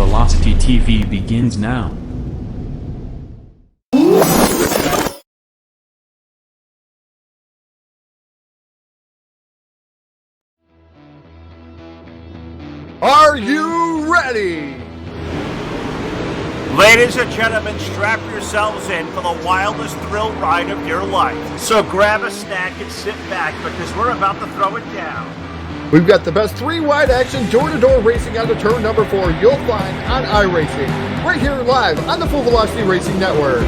Velocity TV begins now. Are you ready? Ladies and gentlemen, strap yourselves in for the wildest thrill ride of your life. So grab a snack and sit back because we're about to throw it down. We've got the best three-wide action door-to-door racing on the turn number 4 you'll find on iRacing, right here live on the Full Velocity Racing Network.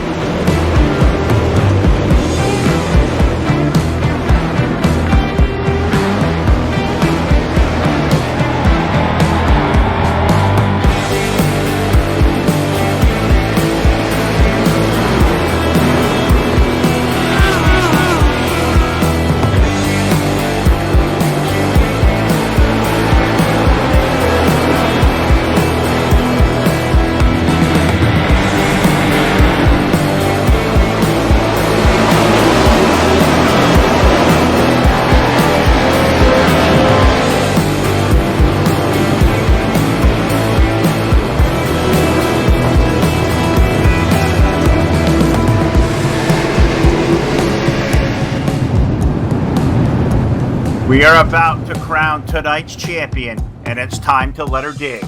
We are about to crown tonight's champion, and it's time to let her dig.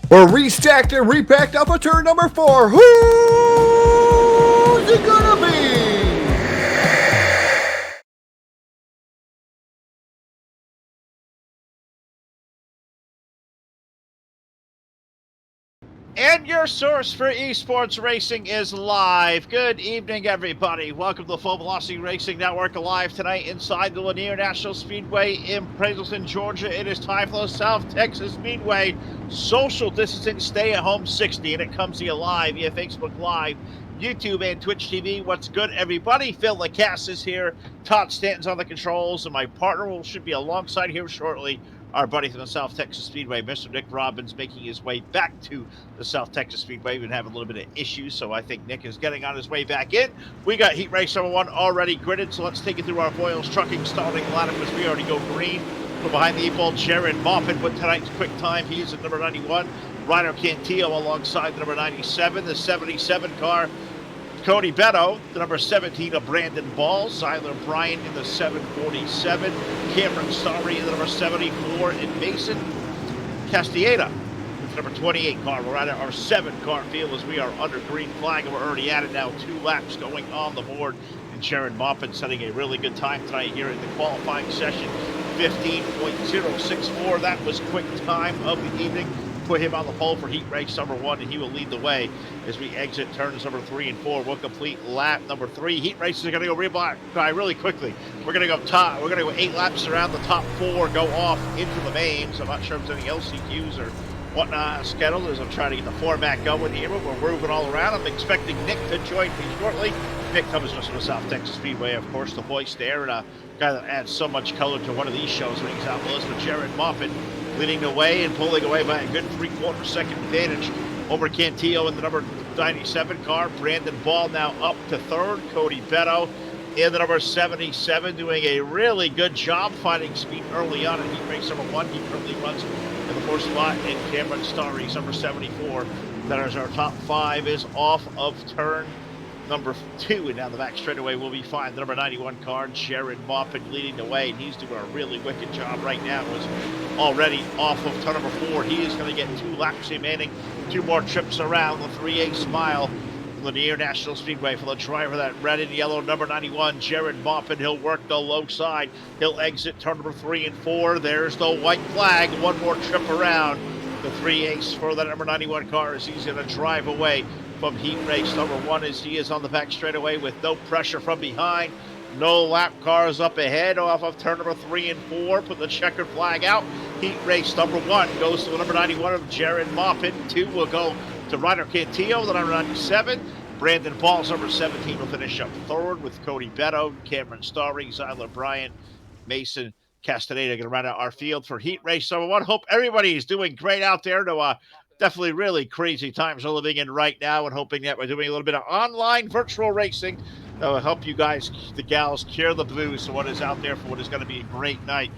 We're restacked and repacked up for turn number 4. Who's it gonna be? And your source for esports racing is live. Good evening, everybody. Welcome to the Full Velocity Racing Network, live tonight inside the Lanier National Speedway in Brazelton, Georgia. It is time for the South Texas Speedway Social Distancing Stay-at-Home 60, and it comes to you live via Facebook Live, YouTube, and Twitch TV. What's good, everybody? Phil Lacasse is here. Todd Stanton's on the controls, and my partner should be alongside here shortly. Our buddy from the South Texas Speedway, Mr. Nick Robbins, making his way back to the South Texas Speedway. We've been having a little bit of issues, so I think Nick is getting on his way back in. We got heat race number 1 already gridded, so let's take you through our Voiles Trucking starting lineup as we already go green. From behind the 8-ball, Jared Moffitt with tonight's quick time. He's at number 91. Ryder Cantillo alongside the number 97. The 77 car, Cody Beto, the number 17 of Brandon Ball, Zyler Bryant in the 747, Cameron Starry in the number 74, and Mason Castieda with the number 28 car. We're at our 7-car field as we are under green flag, and we're already at it now. 2 laps going on the board, and Jared Moffitt setting a really good time tonight here in the qualifying session, 15.064. That was quick time of the evening. Put him on the pole for heat race number 1, and he will lead the way as we exit turns number 3 and 4. We'll complete lap number 3. Heat races are going to go by really quickly. We're going to go 8 laps around the top 4, go off into the mains. I'm not sure if there's any LCQs or whatnot scheduled as I'm trying to get the format going here, but we're moving all around. I'm expecting Nick to join me shortly. Nick comes just from the South Texas Speedway, of course, the voice there, and a guy that adds so much color to one of these shows, for example, is with Jared Moffitt leading the way and pulling away by a good 3/4 second advantage over Cantillo in the number 97 car. Brandon Ball now up to 3rd. Cody Beto in the number 77 doing a really good job finding speed early on in heat race number 1. He currently runs in the 4th spot, and Cameron Starry's number 74. That is our top 5 is off of turn number 2, and down the back straightaway will be fine. The number 91 car, Jared Moffitt, leading the way, and he's doing a really wicked job right now. Was already off of turn number 4. He is going to get 2 laps remaining, 2 more trips around the 3/8 mile. Lanier National Speedway for the driver, that red and yellow number 91, Jared Moffitt. He'll work the low side. He'll exit turn number 3 and 4. There's the white flag. 1 more trip around the 3/8 for that number 91 car as he's going to drive away from heat race number 1 as he is on the back straightaway with no pressure from behind. No lap cars up ahead off of turn number 3 and 4. Put the checkered flag out. Heat race number 1 goes to the number 91 of Jared Moffitt. 2 will go to Ryder Cantillo, the number 97. Brandon Ball's number 17 will finish up 3rd with Cody Beto, Cameron Starry, Zyler Bryant, Mason Castaneda going to run out our field for heat race number 1. Hope everybody is doing great out there. Definitely really crazy times we're living in right now, and hoping that we're doing a little bit of online virtual racing that will help you guys, the gals, cure the blues for what is out there for what is going to be a great night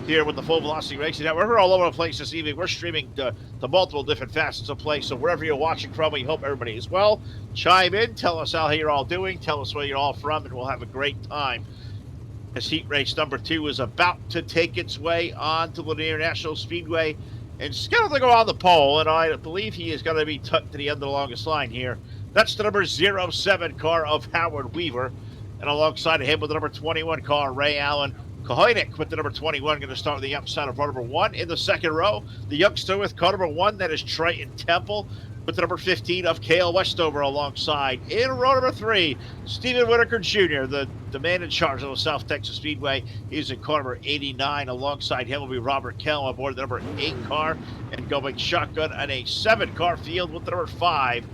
here with the Full Velocity Racing Network. We're all over the place this evening. We're streaming to multiple different facets of play. So wherever you're watching from, we hope everybody is well. Chime in, tell us how you're all doing, tell us where you're all from, and we'll have a great time as heat race number 2 is about to take its way on to Lanier National Speedway and scheduled to go on the pole. And I believe he is going to be tucked to the end of the longest line here. That's the number 07 car of Howard Weaver. And alongside of him with the number 21 car, Ray Allen. Kohoynik with the number 21 going to start on the outside of row number 1. In the second row, the youngster with car number 1, that is Triton Temple, with the number 15 of Cale Westover alongside. In row number 3, Stephen Whitaker Jr., the man in charge of the South Texas Speedway. He's in car number 89. Alongside him will be Robert Kell aboard the number 8 car and going shotgun on a 7-car field with the number 5.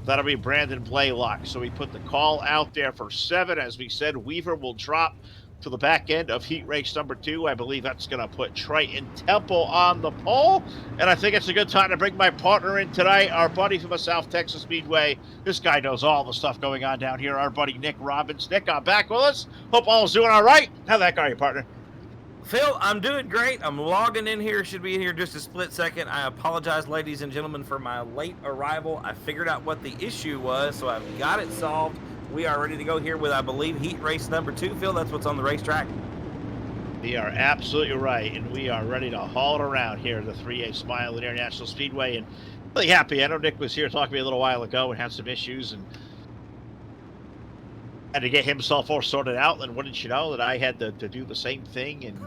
That'll be Brandon Blaylock. So we put the call out there for 7. As we said, Weaver will drop to the back end of heat race number 2. I believe that's going to put Triton Temple on the pole. And I think it's a good time to bring my partner in tonight, our buddy from the South Texas Speedway. This guy knows all the stuff going on down here, our buddy Nick Robbins. Nick, I'm back with us. Hope all's doing all right. How's that going, partner? Phil, I'm doing great. I'm logging in here. Should be in here just a split second. I apologize, ladies and gentlemen, for my late arrival. I figured out what the issue was, so I've got it solved. We are ready to go here with, I believe, heat race number 2. Phil, that's what's on the racetrack. We are absolutely right, and we are ready to haul it around here at the 3A Smile International Speedway. And really happy. I know Nick was here talking to me a little while ago and had some issues and had to get himself all sorted out. And wouldn't you know that I had to do the same thing and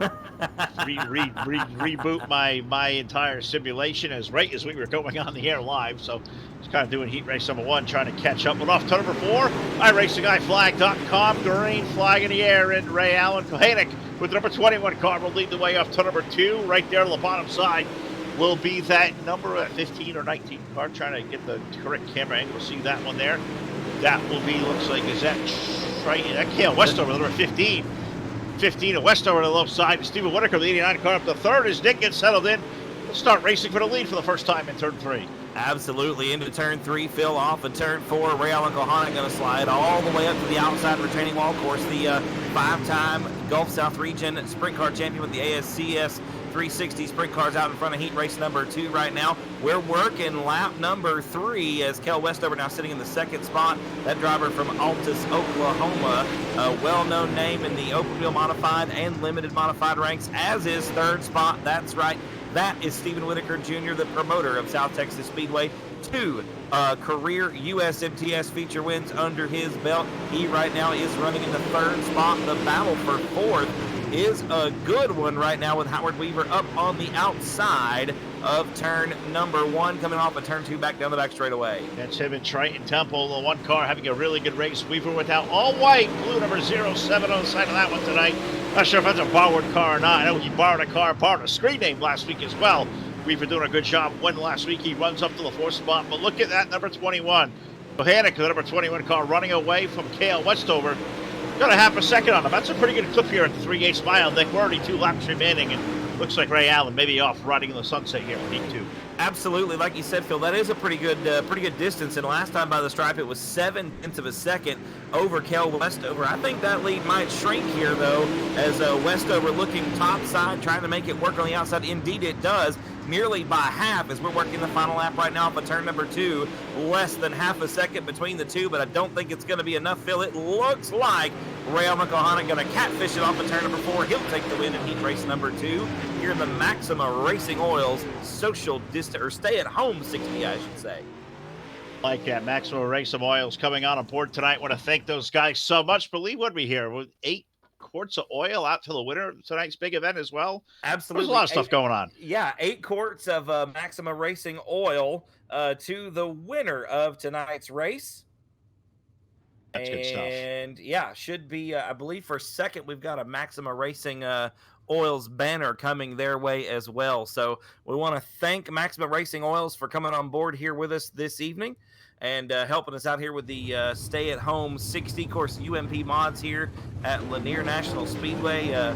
reboot my entire simulation as we were going on the air live. So it's kind of doing heat race number 1, trying to catch up. But off to number 4, iRacingIFlag.com, green flag in the air, and Ray Allen Kohanik with the number 21 car will lead the way off to number 2. Right there on the bottom side will be that number 15 or 19 car. Trying to get the correct camera angle to see that one there. That will be, looks like, is that Triton? That Cale Westover, number 15. 15 at Westover on the left side. And Stephen Whitaker, the 89 car, up to 3rd as Nick gets settled in. We'll start racing for the lead for the first time in turn 3. Absolutely. Into turn 3, Phil off of turn 4. Ray Allen Kohanik going to slide all the way up to the outside retaining wall. Of course, the 5-time Gulf South Region Sprint Car Champion with the ASCS 360 sprint cars out in front of heat race number 2 right now. We're working lap number 3 as Cale Westover now sitting in the 2nd spot. That driver from Altus, Oklahoma, a well-known name in the open wheel modified and limited modified ranks, as is 3rd spot. That's right. That is Stephen Whitaker Jr., the promoter of South Texas Speedway. 2 career USMTS feature wins under his belt. He right now is running in the 3rd spot. The battle for 4th is a good one right now with Howard Weaver up on the outside of turn number 1, coming off of turn 2 back down the back straightaway. That's him and Triton Temple, the 1 car having a really good race. Weaver without all white, blue number 07 on the side of that one tonight. Not sure if that's a borrowed car or not. I know he borrowed a car, borrowed a screen name last week as well. Weaver doing a good job. Won last week. He runs up to the 4th spot, but look at that number 21. Kohanik, the number 21 car, running away from Cale Westover. Got a half a second on him. That's a pretty good clip here at the 3A Smile, Nick. We're already 2 laps remaining, and looks like Ray Allen maybe off riding in the sunset here for heat 2. Absolutely, like you said, Phil, that is a pretty good distance. And last time by the stripe, it was 7/10 of a second over Cale Westover. I think that lead might shrink here, though, as Westover looking topside, trying to make it work on the outside. Indeed, it does. Merely by half as we're working the final lap right now for turn number 2. Less than half a second between the 2, but I don't think it's going to be enough, Phil. It looks like Ray Allen Kohanik going to catfish it off of turn number 4. He'll take the win in heat race number 2. Here in the Maxima Racing Oils social distance, or stay-at-home 60, I should say. Like that, Maxima Racing Oils coming on board tonight. Want to thank those guys so much. Believe what we hear with 8 quarts of oil out to the winner of tonight's big event as well. Absolutely. There's a lot of stuff going on. Yeah, 8 quarts of Maxima Racing oil to the winner of tonight's race. That's good stuff. And yeah, should be, I believe for second, we've got a Maxima Racing Oils banner coming their way as well. So we want to thank Maxima Racing Oils for coming on board here with us this evening and helping us out here with the stay-at-home 60 course UMP mods here at Lanier National Speedway.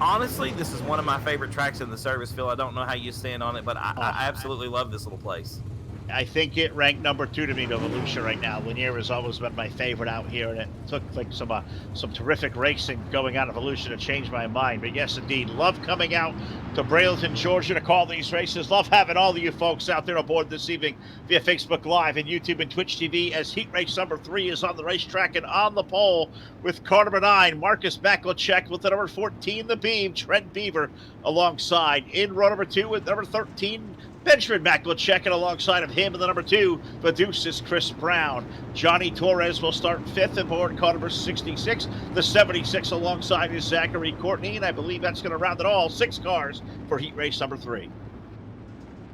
Honestly, this is one of my favorite tracks in the service, Phil. I don't know how you stand on it, but I absolutely love this little place. I think it ranked number 2 to me to Volusia right now. Lanier has always been my favorite out here, and it took like some terrific racing going out of Volusia to change my mind. But yes, indeed, love coming out to Braylton, Georgia to call these races. Love having all of you folks out there aboard this evening via Facebook Live and YouTube and Twitch TV as heat race number 3 is on the racetrack and on the pole with car number 9, Marcus Baklicek, with the number 14, the Beam, Trent Beaver alongside. In row number 2 with number 13, Benjamin Baklicek, and alongside of him in the number 2, the deuce is Chris Brown. Johnny Torres will start 5th aboard car number 66. The 76 alongside is Zachary Courtney, and I believe that's going to round it all. 6 cars for heat race number 3.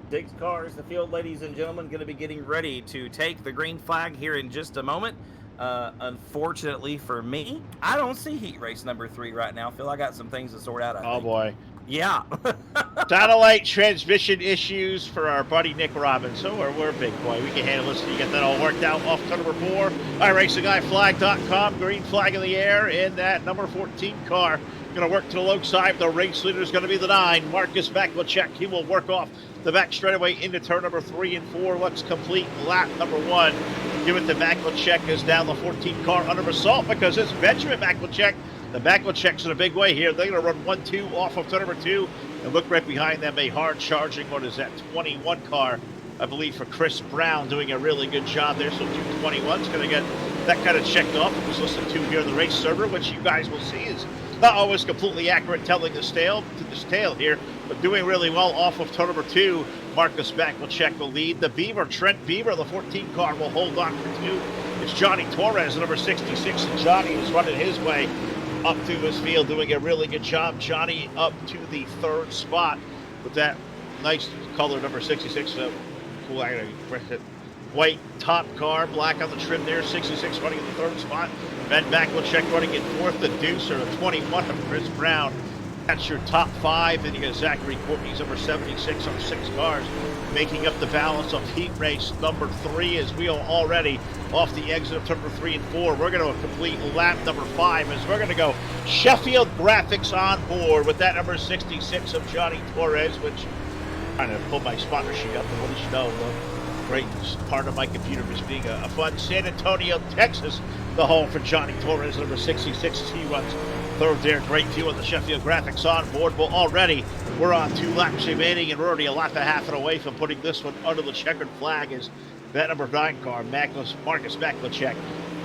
6 cars, the field, ladies and gentlemen, going to be getting ready to take the green flag here in just a moment. Unfortunately for me, I don't see heat race number 3 right now. Phil, I got some things to sort out. I think. Boy. Yeah. Satellite transmission issues for our buddy Nick Robbins. So we're a big boy. We can handle this. You get that all worked out off to number 4. iRacingGuyFlag.com. Green flag in the air in that number 14 car. Going to work to the low side. The race leader is going to be the 9, Marcus Baklicek. He will work off the back straightaway into turn number 3 and 4. Let's complete lap number 1. Give it to Baklicek as down the 14 car under assault because it's Benjamin Baklicek. The Baklicek's in a big way here. They're going to run 1-2 off of turn number 2 and look right behind them. A hard charging, what is that, 21 car, I believe, for Chris Brown, doing a really good job there. So 221's going to get that kind of checked off. It was listened to here in the race server, which you guys will see is not always completely accurate telling this tale here, but doing really well off of turn number 2. Marcus Baklicek will lead. The Beaver, Trent Beaver, the 14 car, will hold on for 2. It's Johnny Torres, number 66, and Johnny is running his way up through his field, doing a really good job. Johnny up to the 3rd spot with that nice color number 66. Cool, I gotta press it. White top car, black on the trim there. 66 running in the 3rd spot. Ben Baklicek running in 4th. The deuce or the 21 of Chris Brown. That's your top 5. Then you got Zachary Courtney's number 76 on 6 cars, making up the balance of heat race number 3 as we are already off the exit of number 3 and 4. We're going to complete lap number 5 as we're going to go Sheffield Graphics on board with that number 66 of Johnny Torres, which I'm trying to pull my spotter sheet up, and what did you know? Great part of my computer was being a fun San Antonio, Texas, the home for Johnny Torres, number 66, as he runs 3rd there. Great view of the Sheffield Graphics on board. Well, already we're on 2 laps remaining, and we're already a lap and a half away from putting this one under the checkered flag as that number 9 car, Marcus Baklicek,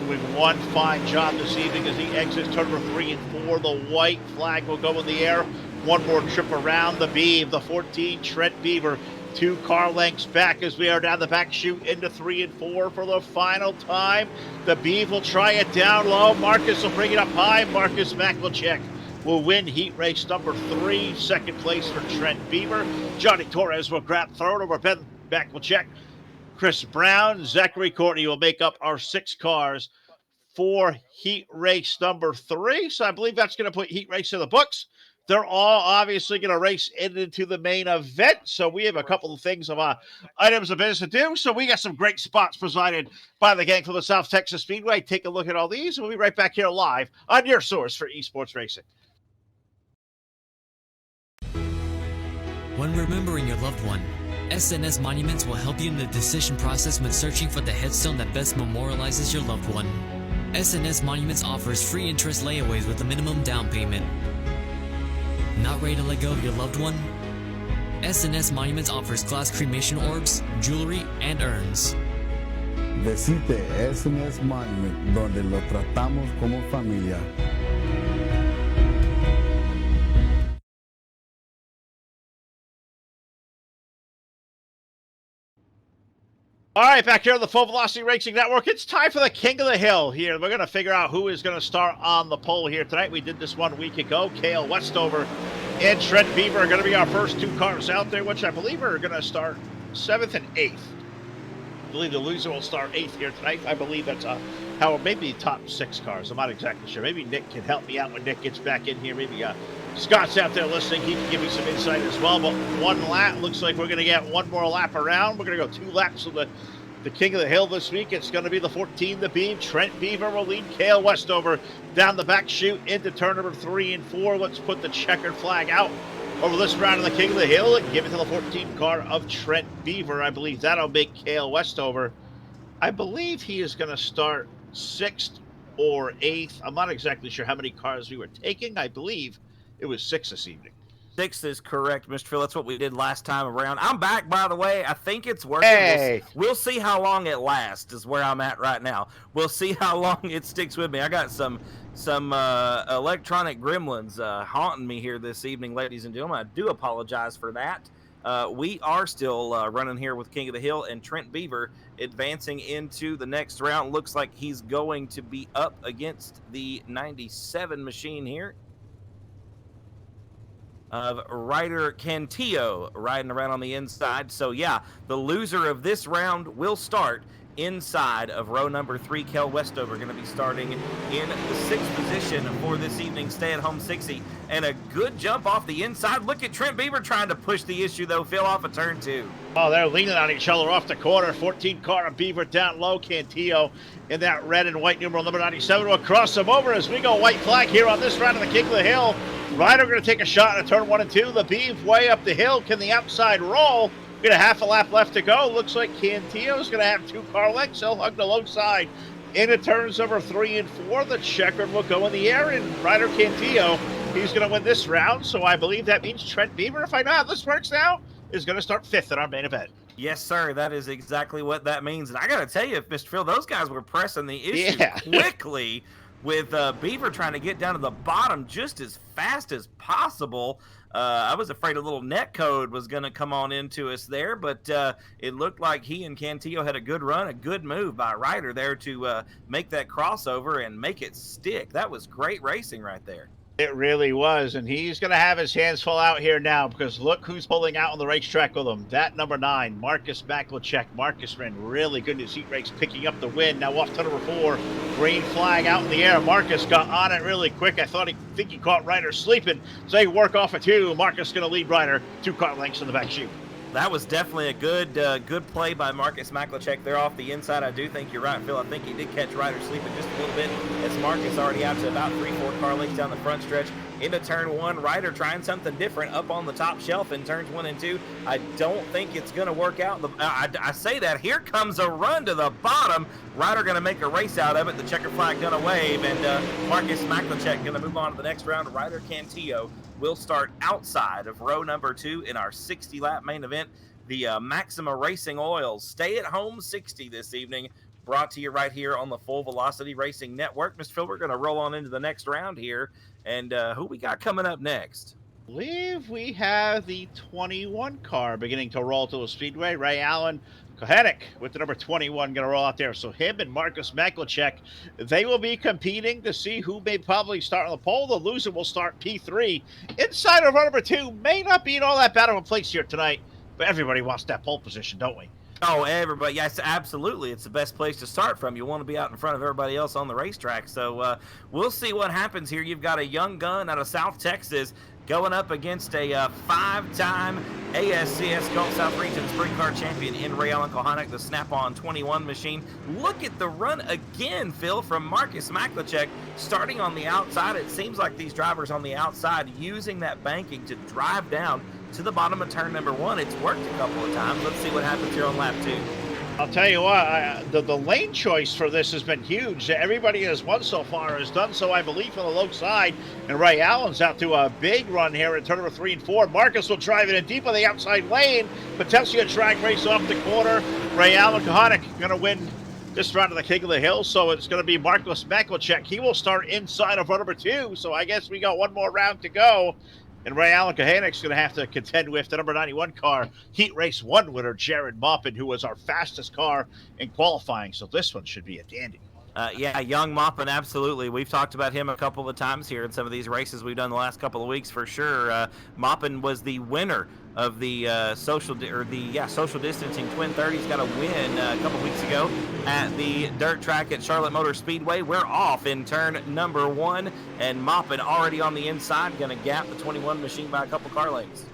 doing one fine job this evening as he exits turn number 3 and 4. The white flag will go in the air. One more trip around the beam. The 14, Trent Beaver, 2 car lengths back as we are down the back chute into 3 and 4 for the final time. The Beav will try it down low. Marcus will bring it up high. Marcus Baklicek will win heat race number 3. 2nd place for Trent Beaver. Johnny Torres will grab 3rd over Ben Baklicek. Chris Brown, Zachary Courtney will make up our 6 cars for heat race number 3. So I believe that's going to put heat race in the books. They're all obviously going to race into the main event. So we have a couple of things of items of business to do. So we got some great spots presided by the gang from the South Texas Speedway. Take a look at all these. We'll be right back here live on your source for esports racing. When remembering your loved one, SNS Monuments will help you in the decision process when searching for the headstone that best memorializes your loved one. SNS Monuments offers free interest layaways with a minimum down payment. Not ready to let go of your loved one? SNS Monuments offers glass cremation orbs, jewelry, and urns. Visite SNS Monument, donde lo tratamos como familia. All right, back here on the Full Velocity Racing Network, it's time for the King of the Hill here. We're going to figure out who is going to start on the pole here tonight. We did this 1 week ago. Cale Westover and Trent Beaver are going to be our first 2 cars out there, which I believe are going to start 7th and 8th. I believe the loser will start 8th here tonight. I believe that's how maybe top 6 cars. I'm not exactly sure. Maybe Nick can help me out when Nick gets back in here. Maybe Scott's out there listening. He can give me some insight as well. But 1 lap, looks like we're going to get 1 more lap around. We're going to go 2 laps of the King of the Hill this week. It's going to be the 14, the Beam. Trent Beaver will lead Cale Westover down the back chute into turn number 3 and 4. Let's put the checkered flag out over this round of the King of the Hill and give it to the 14 car of Trent Beaver. I believe that'll make Cale Westover. I believe he is going to start 6th or 8th. I'm not exactly sure how many cars we were taking. I believe it was 6 this evening. 6 is correct, Mr. Phil. That's what we did last time around. I'm back, by the way. I think it's working. Hey. We'll see how long it lasts is where I'm at right now. We'll see how long it sticks with me. I got some electronic gremlins haunting me here this evening, ladies and gentlemen. I do apologize for that. We are still running here with King of the Hill and Trent Beaver advancing into the next round. Looks like he's going to be up against the 97 machine here of Ryder Cantillo riding around on the inside. So, yeah, the loser of this round will start inside of row number 3. Cale Westover going to be starting in the 6th position for this evening's stay-at-home 60. And a good jump off the inside. Look at Trent Beaver trying to push the issue, though. Phil off of turn 2. Oh, they're leaning on each other off the corner. 14 car of Beaver down low. Cantillo in that red and white numeral number 97 will cross them over as we go white flag here on this round of the King of the Hill. Ryder going to take a shot at turn 1 and 2. The Beav way up the hill. Can the outside roll? We got a half a lap left to go. Looks like Cantillo's going to have 2 car lengths. He'll hug the low side. Into turns number 3 and 4. The checkered will go in the air. And Ryder Cantillo, he's going to win this round. So I believe that means Trent Beaver, if I know how this works now, is going to start 5th in our main event. Yes, sir. That is exactly what that means. And I got to tell you, Mr. Phil, those guys were pressing the issue quickly with Beaver trying to get down to the bottom just as fast as possible. I was afraid a little net code was going to come on into us there, but it looked like he and Cantillo had a good run, a good move by Ryder there to make that crossover and make it stick. That was great racing right there. It really was, and he's going to have his hands full out here now because look who's pulling out on the racetrack with him. That number 9, Marcus Maklachek. Marcus ran really good in his heat race, picking up the win. Now off to number 4, green flag out in the air. Marcus got on it really quick. I think he caught Ryder sleeping, so he work off of 2. Marcus going to lead Ryder 2 car lengths in the back chute. That was definitely a good play by Marcus Maklachek there off the inside. I do think you're right, Phil. I think he did catch Ryder sleeping just a little bit as Marcus already out to about 3-4 car lengths down the front stretch. Into turn 1, Ryder trying something different up on the top shelf in turns 1 and 2. I don't think it's going to work out. I say that. Here comes a run to the bottom. Ryder going to make a race out of it. The checker flag going to wave, and Marcus Maklachek going to move on to the next round. Ryder Cantillo will start outside of row number 2 in our 60-lap main event. The Maxima Racing Oils Stay-at-Home 60 this evening, brought to you right here on the Full Velocity Racing Network. Mr. Phil, we're going to roll on into the next round here. And who we got coming up next? I believe we have the 21 car beginning to roll to the Speedway. Ray Allen Kohenik with the number 21 going to roll out there. So him and Marcus Maklachek, they will be competing to see who may probably start on the pole. The loser will start P3. Inside of number 2 may not be in all that bad of a place here tonight, but everybody wants that pole position, don't we? Oh, everybody. Yes, absolutely. It's the best place to start from. You want to be out in front of everybody else on the racetrack. So we'll see what happens here. You've got a young gun out of South Texas going up against a 5-time ASCS Gulf South Region Sprint Car Champion in Ray Allen Kohanek, the Snap-on 21 machine. Look at the run again, Phil, from Marcus Maklachek starting on the outside. It seems like these drivers on the outside using that banking to drive down to the bottom of turn number 1. It's worked a couple of times. Let's see what happens here on lap 2. I'll tell you what, the lane choice for this has been huge. Everybody has won so far has done so, I believe, on the low side. And Ray Allen's out to a big run here in turn number 3 and 4. Marcus will drive it in deep on the outside lane. Potentially a drag race off the corner. Ray Allen Kohanek going to win this round of the King of the Hill. So it's going to be Marcus Maklachek. He will start inside of run number 2. So I guess we got one more round to go. And Ray Allen Kohanek's going to have to contend with the number 91 car, Heat Race 1 winner, Jared Maupin, who was our fastest car in qualifying. So this one should be a dandy. Yeah, young Maupin, absolutely. We've talked about him a couple of times here in some of these races we've done the last couple of weeks for sure. Maupin was the winner of the social distancing Twin 30s. Got a win a couple weeks ago at the dirt track at Charlotte Motor Speedway. We're off in turn number 1, and Maupin already on the inside, going to gap the 21 machine by a couple car lengths.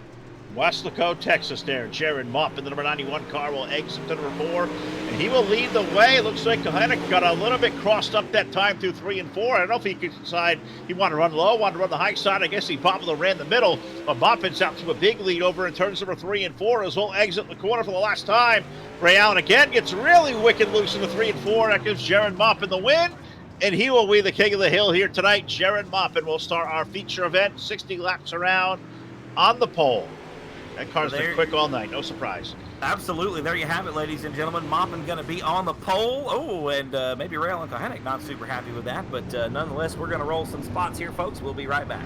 Weslaco, Texas there. Jared Mupp in the number 91 car will exit to number 4, and he will lead the way. Looks like Kohenik got a little bit crossed up that time through 3 and 4. I don't know if he could decide he wanted to run low, wanted to run the high side. I guess he probably ran the middle, but Muppet's out to a big lead over in turns number 3 and 4 as we'll exit the corner for the last time. Ray Allen again gets really wicked loose in the 3 and 4. That gives Jared Mupp in the win. And he will be the king of the hill here tonight, Jared Mupp, and we'll start our feature event, 60 laps around on the pole. That car's been quick all night, no surprise. Absolutely. There you have it, ladies and gentlemen. Moppin going to be on the pole. Oh, and maybe Rail and Kohenik not super happy with that, but nonetheless, we're going to roll some spots here, folks. We'll be right back.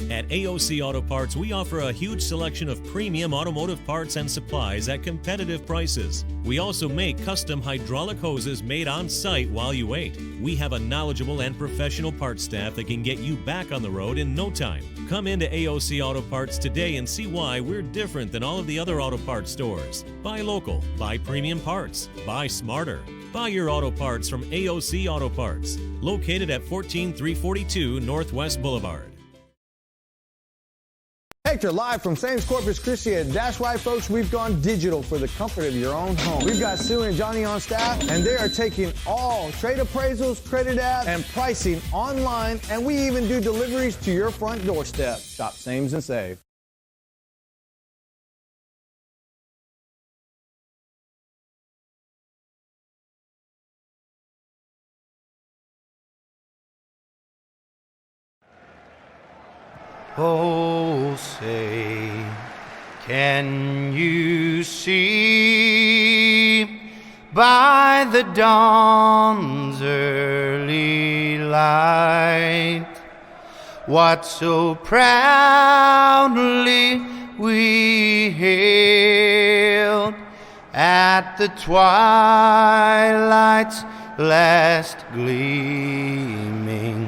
At AOC Auto Parts, we offer a huge selection of premium automotive parts and supplies at competitive prices. We also make custom hydraulic hoses made on site while you wait. We have a knowledgeable and professional parts staff that can get you back on the road in no time. Come into AOC Auto Parts today and see why we're different than all of the other auto parts stores. Buy local, buy premium parts, buy smarter. Buy your auto parts from AOC Auto Parts, located at 14342 Northwest Boulevard. Hector, live from Saints Corpus Christi, and that's right, folks, we've gone digital for the comfort of your own home. We've got Sue and Johnny on staff, and they are taking all trade appraisals, credit apps, and pricing online, and we even do deliveries to your front doorstep. Shop Sames and Save. Oh, say, can you see by the dawn's early light what so proudly we hailed at the twilight's last gleaming,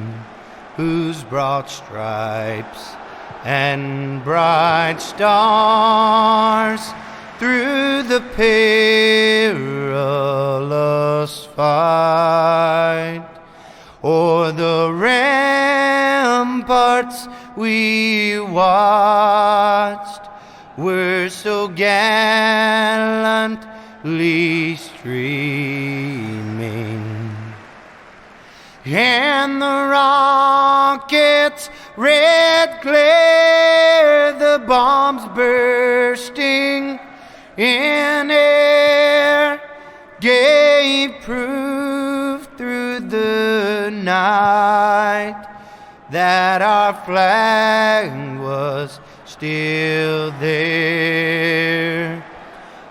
whose broad stripes and bright stars through the perilous fight o'er the ramparts we watched were so gallantly streaming. And the rockets' red glare, the bombs bursting in air, gave proof through the night that our flag was still there.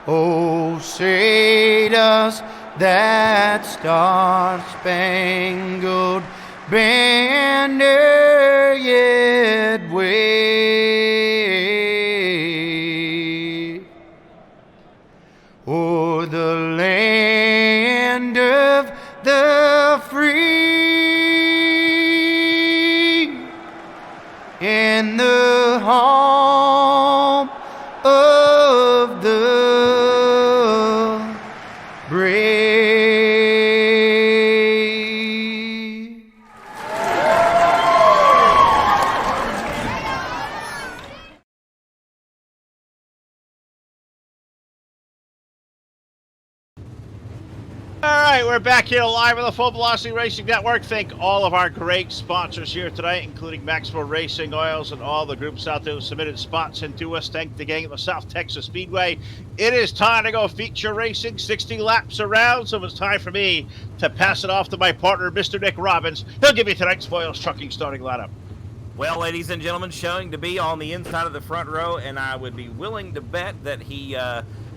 Oh, say does that star-spangled banner yet wave o'er the land of the free and the home of the brave? All right, we're back here live on the Full Velocity Racing Network. Thank all of our great sponsors here tonight, including Maxwell Racing Oils and all the groups out there who submitted spots into us. Thank the gang at the South Texas Speedway. It is time to go feature racing, 60 laps around, so it's time for me to pass it off to my partner, Mr. Nick Robbins. He'll give me tonight's Spoils Trucking starting lineup. Well, ladies and gentlemen, showing to be on the inside of the front row, and I would be willing to bet that he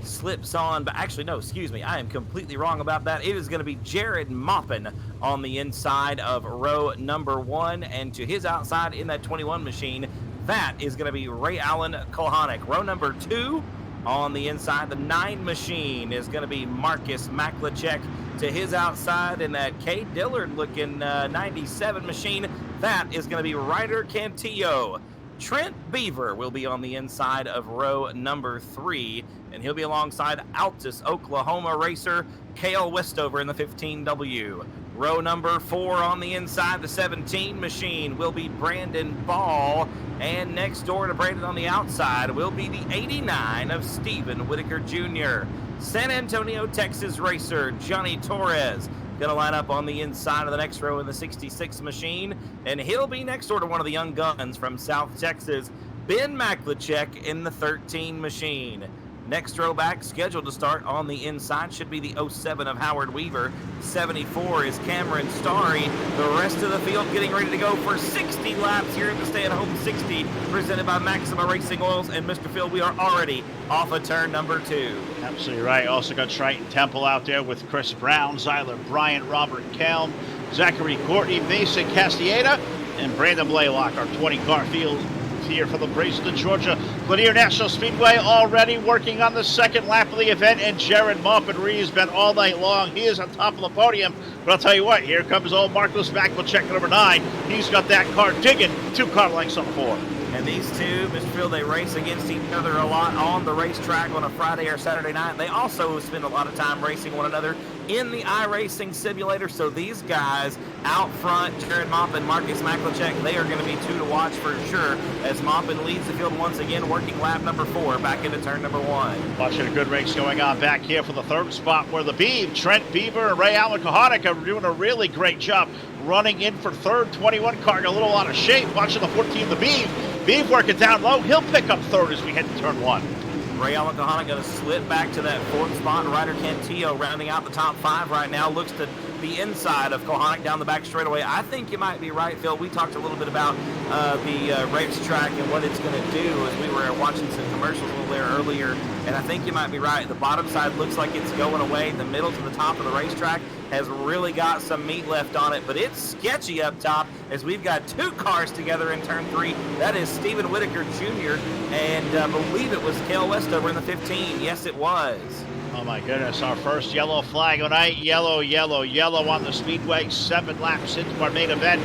slips on, but actually, no, excuse me, I am completely wrong about that. It is going to be Jared Maupin on the inside of row number 1, and to his outside in that 21 machine, that is going to be Ray Allen Kohanek. Row number 2 on the inside, the 9 machine, is going to be Marcus Maklachek. To his outside in that Cade Dillard looking 97 machine, that is going to be Ryder Cantillo. Trent Beaver will be on the inside of row number 3, and he'll be alongside Altus, Oklahoma racer Cale Westover in the 15W. Row number 4 on the inside, the 17 machine, will be Brandon Ball, and next door to Brandon on the outside will be the 89 of Stephen Whitaker Jr. San Antonio, Texas racer Johnny Torres going to line up on the inside of the next row in the 66 machine, and he'll be next door to one of the young guns from South Texas, Ben Maklachek in the 13 machine. Next row back, scheduled to start on the inside, should be the 07 of Howard Weaver. 74 is Cameron Starry. The rest of the field getting ready to go for 60 laps here at the Stay-at-Home 60, presented by Maxima Racing Oils. And Mr. Phil, we are already off of turn number 2. Absolutely right. Also got Triton Temple out there with Chris Brown, Zyler Bryant, Robert Kelm, Zachary Courtney, Mason Castieda, and Brandon Blaylock, our 20-car field here for the Bracelet, Georgia Lanier National Speedway, already working on the second lap of the event, and Jared Maupin has been all night long. He is on top of the podium, but I'll tell you what, here comes old Marcus Maklachek, number 9. He's got that car digging 2 car lengths on the 4. And these two, Mr. Phil, they race against each other a lot on the racetrack on a Friday or Saturday night. They also spend a lot of time racing one another in the iRacing simulator. So these guys out front, Jared Maupin, Marcus Maklachek, they are going to be 2 to watch for sure, as Maupin leads the field once again, working lap number 4 back into turn number 1. Watching a good race going on back here for the 3rd spot, where the Trent Beaver and Ray Allen Kohanek are doing a really great job running in for 3rd. 21 car a little out of shape. Watching the 14, the Beav working down low. He'll pick up 3rd as we head to turn 1. Ray Allen Kohanek going to slip back to that 4th spot. Ryder Cantillo rounding out the top 5 right now. Looks to be inside of Kohanek down the back straightaway. I think you might be right, Phil. We talked a little bit about the racetrack and what it's going to do as we were watching some commercials a little there earlier. And I think you might be right. The bottom side looks like it's going away. The middle to the top of the racetrack has really got some meat left on it, but it's sketchy up top as we've got 2 cars together in turn 3. That is Stephen Whitaker Jr. and I believe it was Cale Westover in the 15. Yes, it was. Oh my goodness, our first yellow flag of the night. Yellow, yellow, yellow on the Speedway. 7 laps into our main event.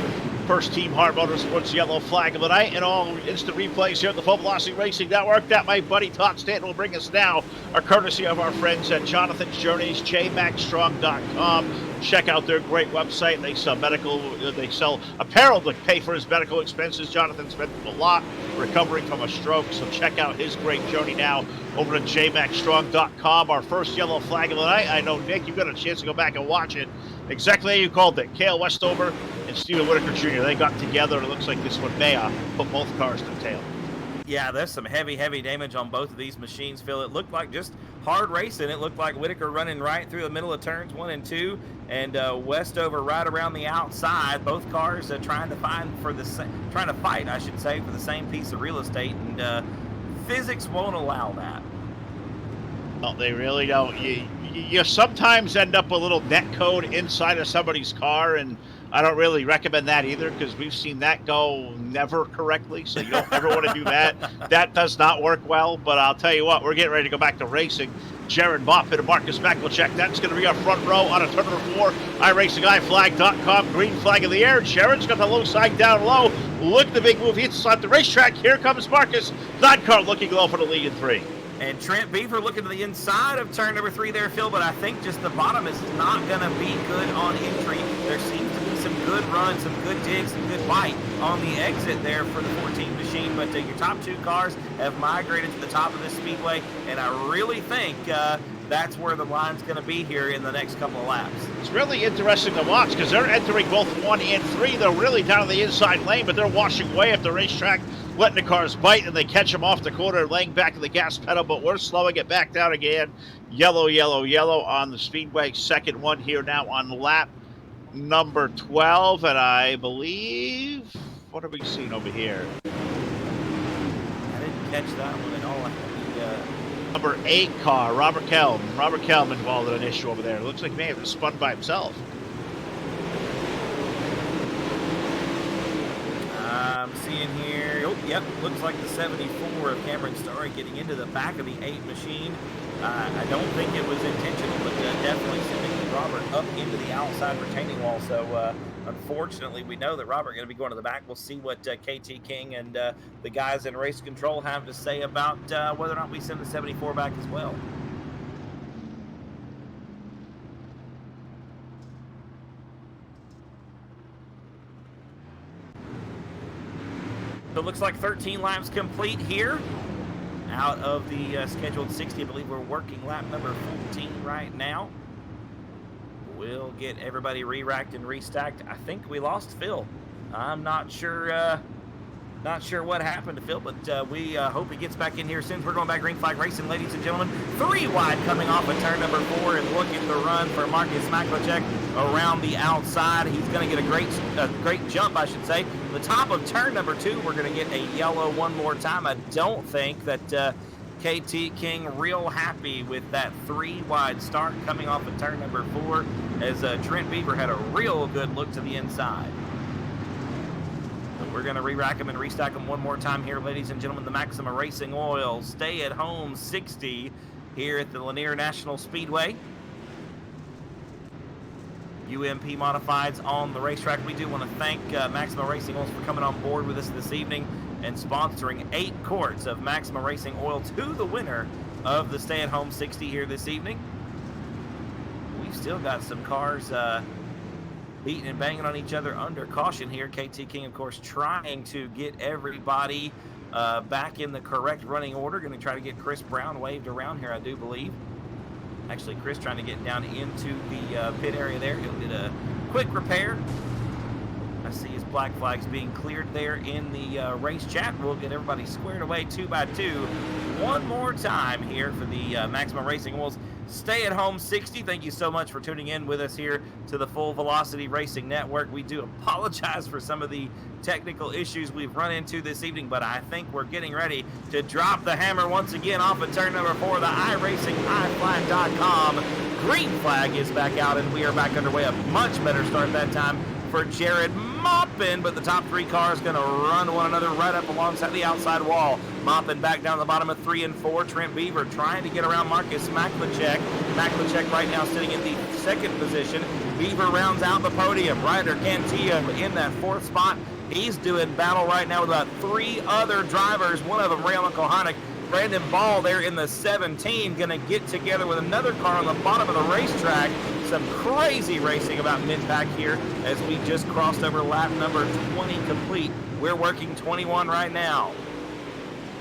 First Team Hard Motorsports yellow flag of the night, and all instant replays here at the Full Velocity Racing Network that my buddy Todd Stanton will bring us now are courtesy of our friends at Jonathan's Journeys, jmaxstrong.com. Check out their great website. They sell they sell apparel to pay for his medical expenses. Jonathan's been through a lot, recovering from a stroke, so check out his great journey now over at jmaxstrong.com. Our first yellow flag of the night. I know, Nick, you got a chance to go back and watch it. Exactly how you called it. Cale Westover and Stephen Whitaker Jr. They got together, and it looks like this one may put both cars to the tail. Yeah, there's some heavy damage on both of these machines, Phil. It looked like just hard racing. It looked like Whitaker running right through the middle of turns 1 and 2, and Westover right around the outside. Both cars trying to fight, for the same piece of real estate, and physics won't allow that. Well, they really don't. You sometimes end up with a little net code inside of somebody's car, and I don't really recommend that either, because we've seen that go never correctly, so you don't ever want to do that. That does not work well, but I'll tell you what, we're getting ready to go back to racing. Jared Maupin and Marcus Maklachek, that's going to be our front row on a turn number 4. iRacingIFlag.com, green flag in the air. Jared's got the low side down low. Look at the big move. He hits on the racetrack. Here comes Marcus. Non-car looking low for the lead in 3. And Trent Beaver looking to the inside of turn number 3 there, Phil, but I think just the bottom is not going to be good on entry. There seems to be some good runs, some good digs, some good bite on the exit there for the 14 machine, but your top 2 cars have migrated to the top of this speedway, and I really think that's where the line's going to be here in the next couple of laps. It's really interesting to watch because they're entering both 1 and 3. They're really down in the inside lane, but they're washing away at the racetrack, letting the cars bite, and they catch them off the corner, laying back to the gas pedal, but we're slowing it back down again. Yellow, yellow, yellow on the Speedway. Second one here now on lap number 12, and I believe, what have we seen over here? I didn't catch that one at all. Number 8 car, Robert Kelm. Robert Kelm involved in an issue over there. It looks like he may have spun by himself. I'm seeing here, oh, yep, looks like the 74 of Cameron Starry getting into the back of the 8 machine. I don't think it was intentional, but definitely sending Robert up into the outside retaining wall. So, unfortunately, we know that Robert going to be going to the back. We'll see what KT King and the guys in race control have to say about whether or not we send the 74 back as well. So it looks like 13 laps complete here. Out of the scheduled 60, I believe we're working lap number 14 right now. We'll get everybody re-racked and restacked. I think we lost Phil. I'm not sure what happened to Phil, but we hope he gets back in here soon. We're going back green flag racing, ladies and gentlemen. 3 wide coming off of turn number 4 and looking to run for Marcus Maklacek around the outside. He's going to get a great jump, I should say. The top of turn number 2, we're going to get a yellow one more time. I don't think that KT King real happy with that 3 wide start coming off of turn number 4 as Trent Beaver had a real good look to the inside. We're going to re-rack them and restack them one more time here, ladies and gentlemen. The Maxima Racing Oil Stay at Home 60 here at the Lanier National Speedway. UMP Modifieds on the racetrack. We do want to thank Maxima Racing Oils for coming on board with us this evening and sponsoring 8 quarts of Maxima Racing Oil to the winner of the Stay at Home 60 here this evening. We've still got some cars beating and banging on each other under caution here. KT King, of course, trying to get everybody back in the correct running order. Going to try to get Chris Brown waved around here, I do believe. Actually, Chris trying to get down into the pit area there. He'll get a quick repair. I see his black flags being cleared there in the race chat. We'll get everybody squared away 2 by 2 one more time here for the Maxima Racing Oils Stay at Home 60. Thank you so much for tuning in with us here to the Full Velocity Racing Network. We do apologize for some of the technical issues we've run into this evening, but I think we're getting ready to drop the hammer once again off of turn number 4, the iRacingIFlag.com. Green flag is back out, and we are back underway. A much better start that time for Jared Moppin, but the top 3 cars going to run one another right up alongside the outside wall. Moppin back down the bottom of 3 and 4. Trent Beaver trying to get around Marcus Maklacek. Maklacek right now sitting in the 2nd position. Beaver rounds out the podium. Ryder Cantillo in that 4th spot. He's doing battle right now with about 3 other drivers. One of them, Ray Kohanek. Brandon Ball there in the 17, going to get together with another car on the bottom of the racetrack. Some crazy racing about mid-pack here as we just crossed over lap number 20 complete. We're working 21 right now.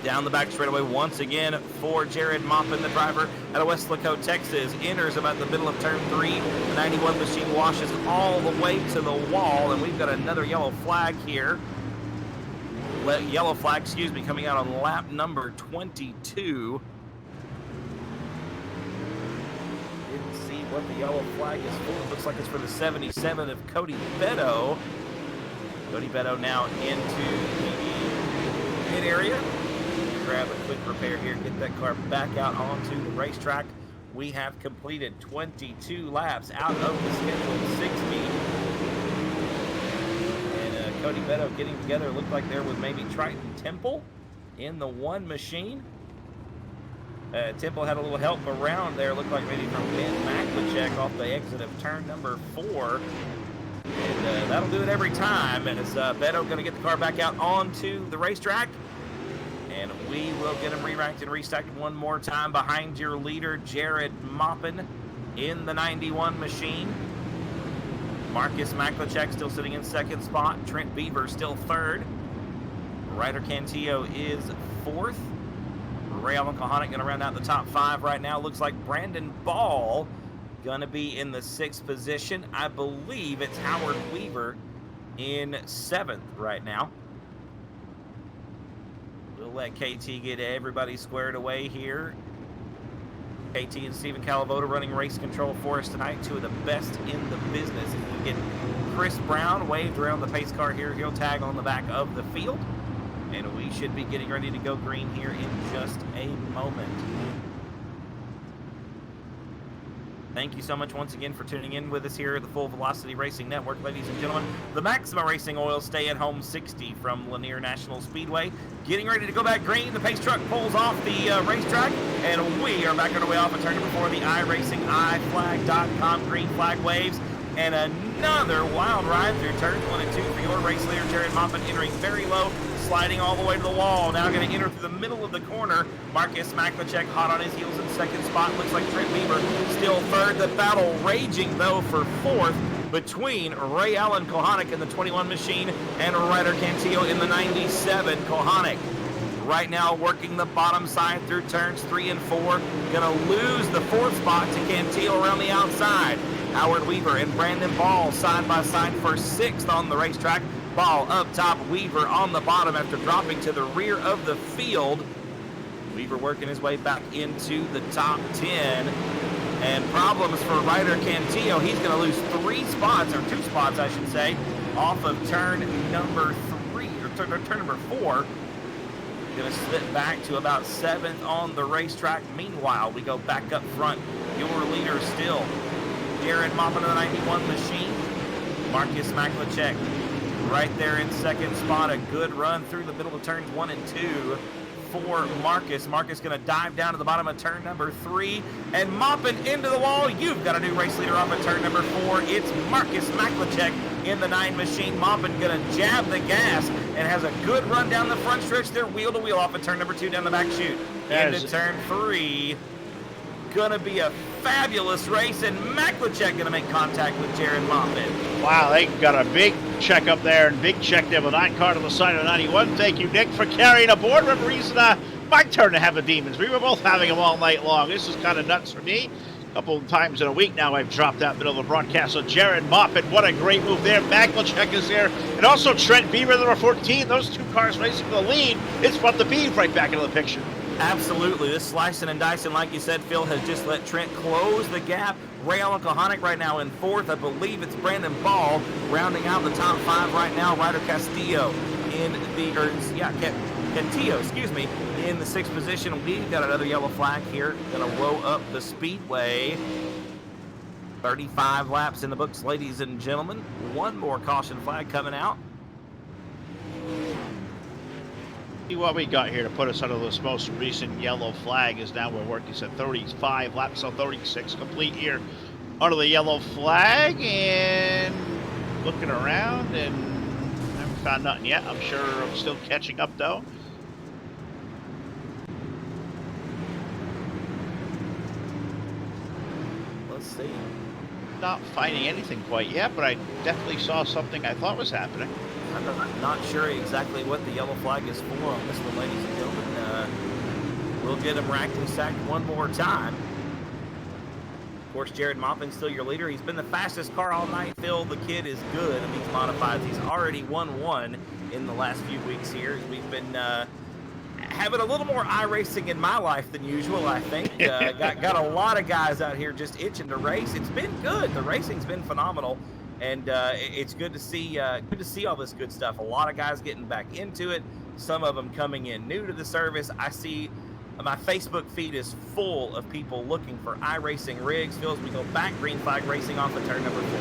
Down the back straightaway once again for Jared Moppin, the driver out of West Laco, Texas. Enters about the middle of turn 3. The 91 machine washes all the way to the wall, and we've got another yellow flag here. Yellow flag, excuse me, coming out on lap number 22. Didn't see what the yellow flag is for. It looks like it's for the 77 of Cody Beto. Cody Beto now into the pit area. Grab a quick repair here, get that car back out onto the racetrack. We have completed 22 laps out of the scheduled 60. Cody Beto getting together. Looked like there was maybe Triton Temple in the 1 machine. Temple had a little help around there. Looked like maybe from Ben Maklacek off the exit of turn number 4. And that'll do it every time. And as Beto going to get the car back out onto the racetrack. And we will get him re-ranked and restacked one more time behind your leader, Jared Moppin, in the 91 machine. Marcus Maklacek still sitting in 2nd spot. Trent Beaver still 3rd. Ryder Cantillo is 4th. Ray Kohanek going to round out the top 5 right now. Looks like Brandon Ball going to be in the 6th position. I believe it's Howard Weaver in 7th right now. We'll let KT get everybody squared away here. KT and Stephen Calavoda running race control for us tonight. 2 of the best in the business. We get Chris Brown waved around the pace car here. He'll tag on the back of the field. And we should be getting ready to go green here in just a moment. Thank you so much once again for tuning in with us here at the Full Velocity Racing Network, ladies and gentlemen. The Maxima Racing Oil Stay-at-Home 60 from Lanier National Speedway. Getting ready to go back green. The pace truck pulls off the racetrack, and we are back on our way off of turn number 4. The iRacingIFlag.com green flag waves, and another wild ride through turns 1 and 2 for your race leader, Jared Moffitt, entering very low, sliding all the way to the wall. Now going to enter through the middle of the corner. Marcus Maklicek hot on his heels in second spot. Looks like Trent Bieber still third. The battle raging, though, for fourth between Ray Allen Kohanek in the 21 machine and Ryder Cantillo in the 97 Kohanek. Right now working the bottom side through turns 3 and 4. Going to lose the fourth spot to Cantillo around the outside. Howard Weaver and Brandon Ball side by side for sixth on the racetrack. Ball up top, Weaver on the bottom after dropping to the rear of the field. Weaver working his way back into the top 10. And problems for Ryder Cantillo. He's going to lose 3 spots, or 2 spots, I should say, off of turn number 3, or turn number 4. Going to slip back to about 7th on the racetrack. Meanwhile, we go back up front. Your leader still Jared Moffitt of the 91 machine. Marcus Maklicek right there in second spot. A good run through the middle of turns 1 and 2 for Marcus. Marcus going to dive down to the bottom of turn number 3 and mopping into the wall. You've got a new race leader off of turn number 4. It's Marcus Maklicek in the 9 machine. Moppin going to jab the gas and has a good run down the front stretch. They're wheel to wheel off of turn number 2 down the back chute. Into turn 3. Gonna be a fabulous race, and Maklicek gonna make contact with Jared Moffitt. Wow, they got a big check up there and big check there with 9 car to the side of 91. Thank you, Nick, for carrying aboard. Remember, he's my turn to have the demons. We were both having them all night long. This is kind of nuts for me. A couple of times in a week now I've dropped that middle of the broadcast. So Jared Moffitt, what a great move there. Maklicek is there, and also Trent Bieber, number 14. Those 2 cars racing for the lead. It's brought the Beeve right back into the picture. Absolutely. This slicing and dicing, like you said, Phil, has just let Trent close the gap. Ray Allen Kohanek right now in 4th. I believe it's Brandon Ball rounding out the top 5 right now. Ryder Castillo in the, Cantillo, excuse me, in the 6th position. We've got another yellow flag here. Going to row up the Speedway. 35 laps in the books, ladies and gentlemen. One more caution flag coming out. What we got here to put us under this most recent yellow flag is now we're working at 35 laps, so 36 complete here under the yellow flag, and looking around and haven't found nothing yet. I'm sure I'm still catching up though. Let's see. Not finding anything quite yet, but I definitely saw something I thought was happening. I'm not sure exactly what the yellow flag is for on this one, ladies and gentlemen. We'll get him racked and sacked one more time. Of course, Jared Moffitt's still your leader. He's been the fastest car all night. Phil, the kid is good in these modifieds. He's already won 1 in the last few weeks here. We've been having a little more iRacing in my life than usual, I think. Got a lot of guys out here just itching to race. It's been good. The racing's been phenomenal. And it's good to see all this good stuff. A lot of guys getting back into it. Some of them coming in new to the service. I see my Facebook feed is full of people looking for iRacing rigs. Phil, as we go back green flag racing off of turn number 4.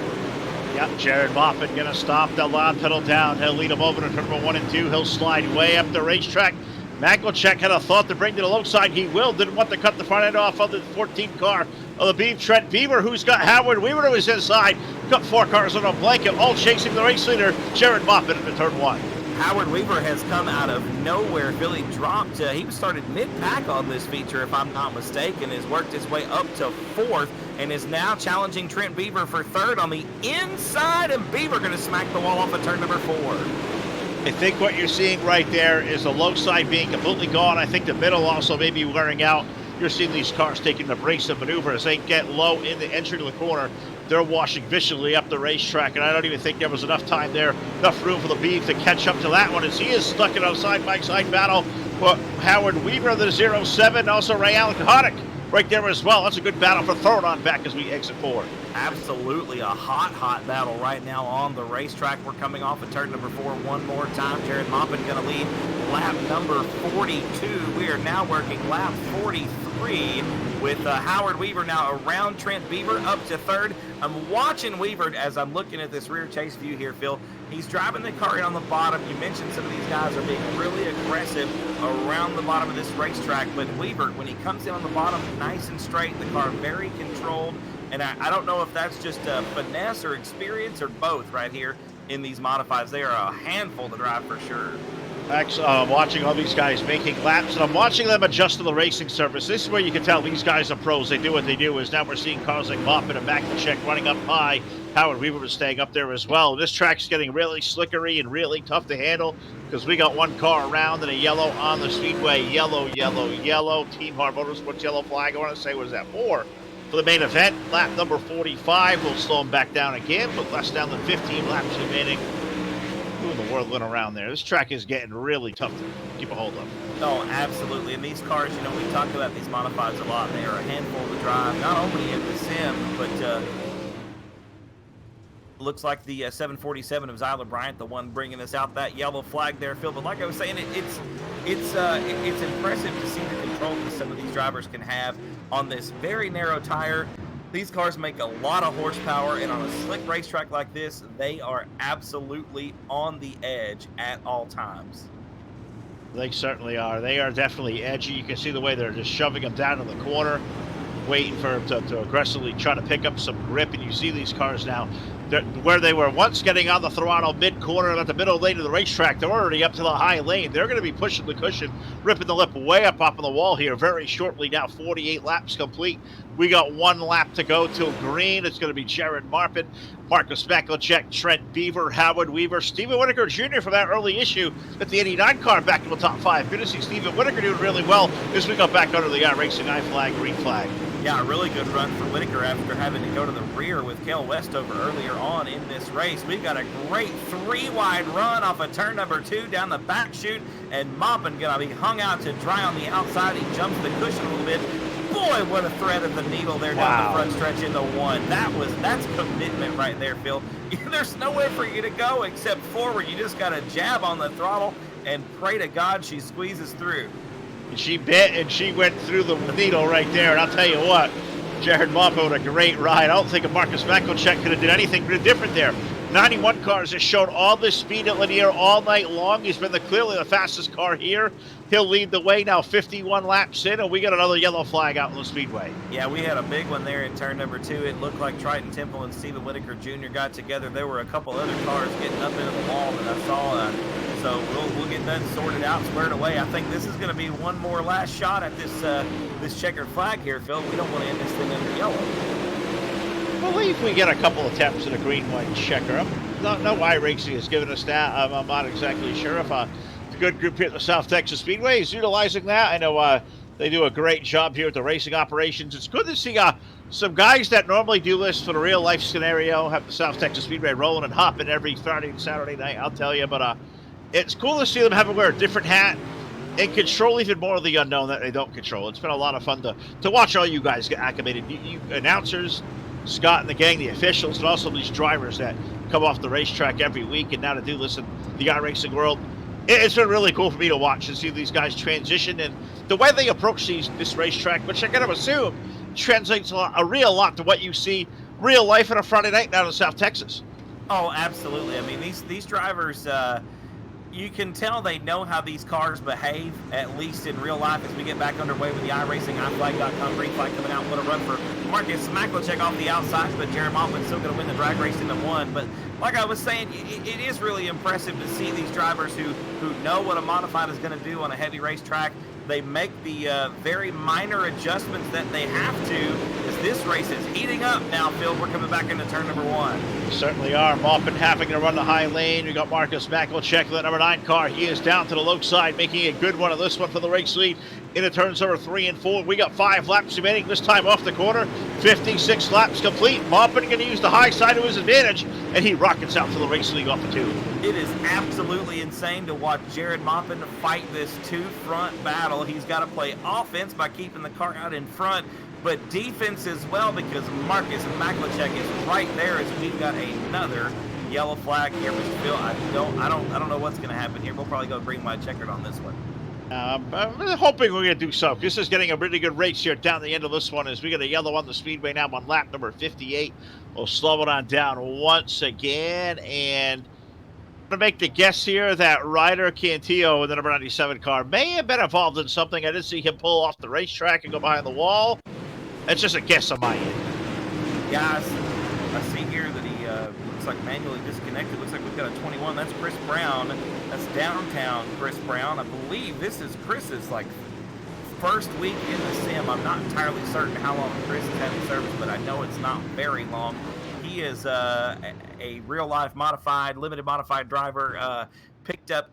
Yep, Jared Moffitt going to stop the loud pedal down. He'll lead him over to turn number 1 and 2. He'll slide way up the racetrack. Maklicek had a thought to bring to the low side. He didn't want to cut the front end off of the 14 car of the Beeve. Trent Bieber, who's got Howard Weaver to his inside. Got 4 cars on a blanket, all chasing the race leader, Jared Moffitt, into turn 1. Howard Weaver has come out of nowhere. Billy dropped. He started mid-pack on this feature, if I'm not mistaken, has worked his way up to 4th and is now challenging Trent Bieber for 3rd on the inside, and Bieber going to smack the wall off of turn number 4. I think what you're seeing right there is the low side being completely gone. I think the middle also may be wearing out. You're seeing these cars taking the brakes and maneuver as they get low in the entry to the corner. They're washing viciously up the racetrack, and I don't even think there was enough time there, enough room for the Beeve to catch up to that one, as he is stuck in a side-by-side battle. But Howard Weaver, the 07, also Ray Allen Kohanek right there as well. That's a good battle for 3rd on back as we exit 4. Absolutely a hot battle right now on the racetrack. We're coming off of turn number 4 one more time. Jared Moffitt going to lead lap number 42. We are now working lap 43. with Howard Weaver now around Trent Beaver up to third. I'm watching Weaver as I'm looking at this rear chase view here, Phil. He's driving the car in on the bottom. You mentioned some of these guys are being really aggressive around the bottom of this racetrack, but Weaver, when he comes in on the bottom, nice and straight, the car very controlled, and I don't know if that's just finesse or experience or both right here in these modifieds. They are a handful to drive for sure. I'm watching all these guys making laps, and I'm watching them adjust to the racing surface. This is where you can tell these guys are pros. They do what they do. Is now we're seeing cars like Mopin and Macklecheck running up high. Howard Weaver was staying up there as well. This track's getting really slickery and really tough to handle because we got one car around and a yellow on the speedway. Yellow, yellow, yellow. Team Hard Motorsports yellow flag. I want to say, what is that, 4? For the main event, lap number 45. We'll slow them back down again, but less down than 15 laps remaining. Who in the world went around there? This track is getting really tough to keep a hold of. Oh, absolutely. And these cars, you know, we talk about these modifieds a lot. They are a handful to drive, not only in the sim, but looks like the 747 of Zyler Bryant, the one bringing us out that yellow flag there, Phil. But like I was saying, it's impressive to see the control that some of these drivers can have on this very narrow tire. These cars make a lot of horsepower, and on a slick racetrack like this, they are absolutely on the edge at all times. They certainly are. They are definitely edgy. You can see the way they're just shoving them down in the corner, waiting for them to aggressively try to pick up some grip. And you see these cars now, where they were once getting on the throttle mid-corner at the middle lane of the racetrack, they're already up to the high lane. They're going to be pushing the cushion, ripping the lip way up on the wall here very shortly. Now 48 laps complete. We got one lap to go till green. It's going to be Jared Marpin, Marcus Macklecheck, Trent Beaver, Howard Weaver, Stephen Whitaker Jr. from that early issue at the 89 car back in the top 5. Good to see Stephen Whitaker doing really well as we got back under the racing I flag, green flag. Yeah, a really good run for Whitaker after having to go to the rear with Cale Westover earlier on in this race. We've got a great 3-wide run off of turn number 2 down the back chute, and Maupin going to be hung out to dry on the outside. He jumps the cushion a little bit. Boy, what a thread of the needle there down the front stretch into 1. That's commitment right there, Phil. There's nowhere for you to go except forward. You just got to jab on the throttle and pray to God she squeezes through. And she bit and she went through the needle right there. And I'll tell you what, Jared Maupin with a great ride. I don't think a Marcus Macklecheck could have did anything different there. 91 cars has shown all this speed at Lanier all night long. He's been clearly the fastest car here. He'll lead the way now 51 laps in, and we got another yellow flag out in the speedway. Yeah, we had a big one there in turn number 2. It looked like Triton Temple and Stephen Whitaker Jr. got together. There were a couple other cars getting up into the wall that I saw. So we'll get that sorted out, squared away. I think this is going to be one more last shot at this checkered flag here, Phil. We don't want to end this thing under yellow. I believe we get a couple attempts at a green, white checker. No iRacing has given us that. I'm not exactly sure if the good group here at the South Texas Speedway is utilizing that. I know they do a great job here at the racing operations. It's good to see some guys that normally do this for the real life scenario have the South Texas Speedway rolling and hopping every Friday and Saturday night, I'll tell you. But it's cool to see them have to wear a different hat and control even more of the unknown that they don't control. It's been a lot of fun to watch all you guys get acclimated. You announcers, Scott and the gang, the officials, and also these drivers that come off the racetrack every week and now to do this in the iRacing world. It's been really cool for me to watch and see these guys transition and the way they approach this racetrack, which I gotta assume translates a real lot to what you see real life on a Friday night down in South Texas. Oh, absolutely. I mean, these drivers, you can tell they know how these cars behave, at least in real life, as we get back underway with the iRacing, iFlag.com, green flag coming out. What a run for Marcus Macklecheck off the outside, but Jared Maupin's still going to win the drag race into 1. But like I was saying, it is really impressive to see these drivers who know what a modified is going to do on a heavy racetrack. They make the very minor adjustments that they have to, as this race is heating up now, Phil. We're coming back into turn number 1. We certainly are. Maupin having to run the high lane. We got Marcus Macklecheck, the number 9 car. He is down to the low side, making a good one of this one for the race lead into turns number 3 and 4. We got 5 laps remaining, this time off the corner. 56 laps complete. Maupin going to use the high side to his advantage, and he rockets out to the race lead off the 2. It is absolutely insane to watch Jared Maupin fight this 2-front battle. He's got to play offense by keeping the car out in front, but defense as well, because Marcus Macklecheck is right there as we've got another yellow flag here, Mr. Phil. I don't know what's going to happen here. We'll probably go green, white, checkered on this one. I'm hoping we're going to do so. This is getting a really good race here down the end of this one as we get a yellow on the Speedway now on lap number 58. We'll slow it on down once again. And I'm going to make the guess here that Ryder Cantillo in the number 97 car may have been involved in something. I didn't see him pull off the racetrack and go behind the wall. It's just a guess on my end. Guys, I see here that he looks like manually disconnected. Looks like we've got a 21. That's Chris Brown. That's downtown Chris Brown. I believe this is Chris's first week in the sim. I'm not entirely certain how long Chris has had in service, but I know it's not very long. He is a real-life modified, limited modified driver. Picked up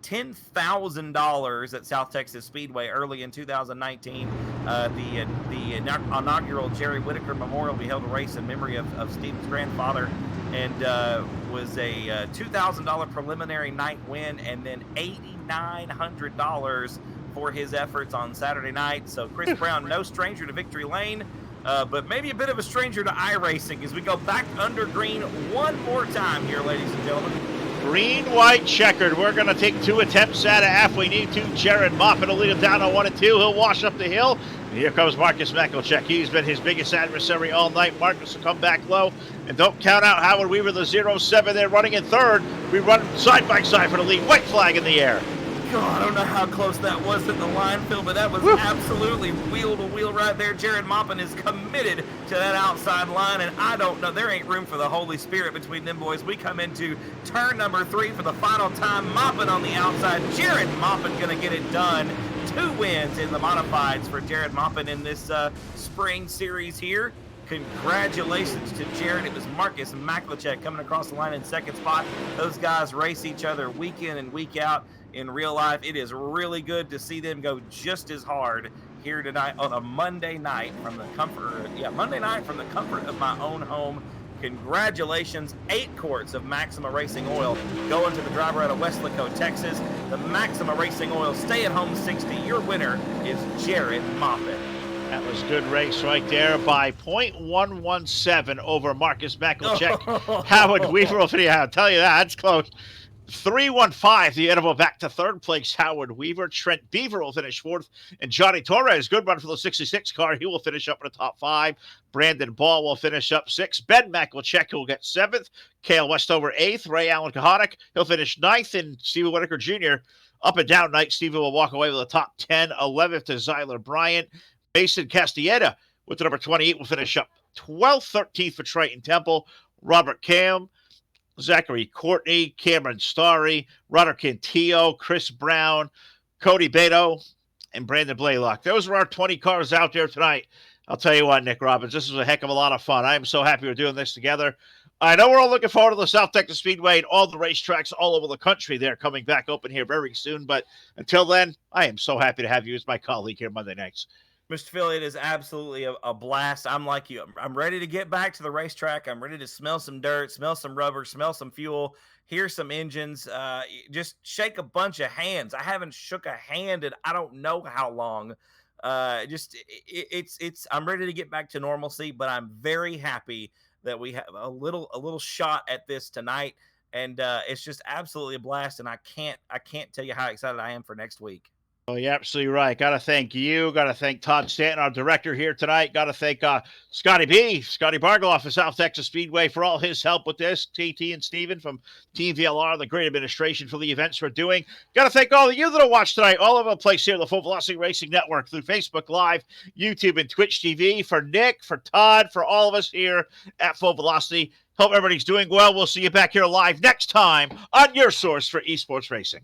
$10,000 at South Texas Speedway early in 2019. The inaugural Jerry Whitaker Memorial, we held a race in memory of Steven's grandfather, and was a $2,000 preliminary night win, and then $8,900 for his efforts on Saturday night. So Chris Brown, no stranger to victory lane, but maybe a bit of a stranger to iRacing as we go back under green one more time here, ladies and gentlemen. Green, white, checkered. We're going to take 2 attempts at it. If we need to, Jared Moffitt will lead him down on 1 and 2. He'll wash up the hill. And here comes Marcus Mekelchek. He's been his biggest adversary all night. Marcus will come back low. And don't count out Howard Weaver, the 0-7 there running in third. We run side by side for the lead. White flag in the air. God, I don't know how close that was at the line, Phil, but that was absolutely wheel to wheel right there. Jared Moppin is committed to that outside line, and I don't know. There ain't room for the Holy Spirit between them boys. We come into turn number 3 for the final time. Moppin on the outside. Jared Moppin going to get it done. 2 wins in the modifieds for Jared Moppin in this spring series here. Congratulations to Jared. It was Marcus Maklachek coming across the line in second spot. Those guys race each other week in and week out in real life. It is really good to see them go just as hard here tonight on a Monday night from the comfort of my own home. Congratulations. 8 quarts of Maxima Racing Oil going to the driver out of Weslaco, Texas. The Maxima Racing Oil Stay-at-Home 60. Your winner is Jared Moffett. That was a good race right there by .117 over Marcus Makelchek. Howard Weaver, I'll tell you that, that's close. 3-1-5, the edible back to third place. Howard Weaver. Trent Beaver will finish 4th. And Johnny Torres, good run for the 66 car. He will finish up in the top 5. Brandon Ball will finish up 6th. Ben Makelchek will get 7th. Cale Westover 8th. Ray Allen Kahanic, he'll finish 9th. And Stephen Whitaker Jr., up and down night. Stephen will walk away with a top 10. 11th to Zyler Bryant. Mason Castieda with the number 28 will finish up 12th. 13th for Triton Temple. Robert Cam, Zachary Courtney, Cameron Starry, Roderick Cantillo, Chris Brown, Cody Beto, and Brandon Blaylock. Those were our 20 cars out there tonight. I'll tell you what, Nick Robbins, this was a heck of a lot of fun. I am so happy we're doing this together. I know we're all looking forward to the South Texas Speedway and all the racetracks all over the country. They're coming back open here very soon. But until then, I am so happy to have you as my colleague here Monday nights. Mr. Phil, it is absolutely a blast. I'm like you. I'm ready to get back to the racetrack. I'm ready to smell some dirt, smell some rubber, smell some fuel, hear some engines, just shake a bunch of hands. I haven't shook a hand in I don't know how long. I'm ready to get back to normalcy, but I'm very happy that we have a little shot at this tonight, and it's just absolutely a blast. And I can't tell you how excited I am for next week. Oh, you're absolutely right. Got to thank you. Got to thank Todd Stanton, our director here tonight. Got to thank Scotty Bargeloff of South Texas Speedway for all his help with this. TT and Steven from Team VLR, the great administration for the events we're doing. Got to thank all of you that have watched tonight, all over the place here, the Full Velocity Racing Network, through Facebook Live, YouTube, and Twitch TV. For Nick, for Todd, for all of us here at Full Velocity. Hope everybody's doing well. We'll see you back here live next time on your source for esports racing.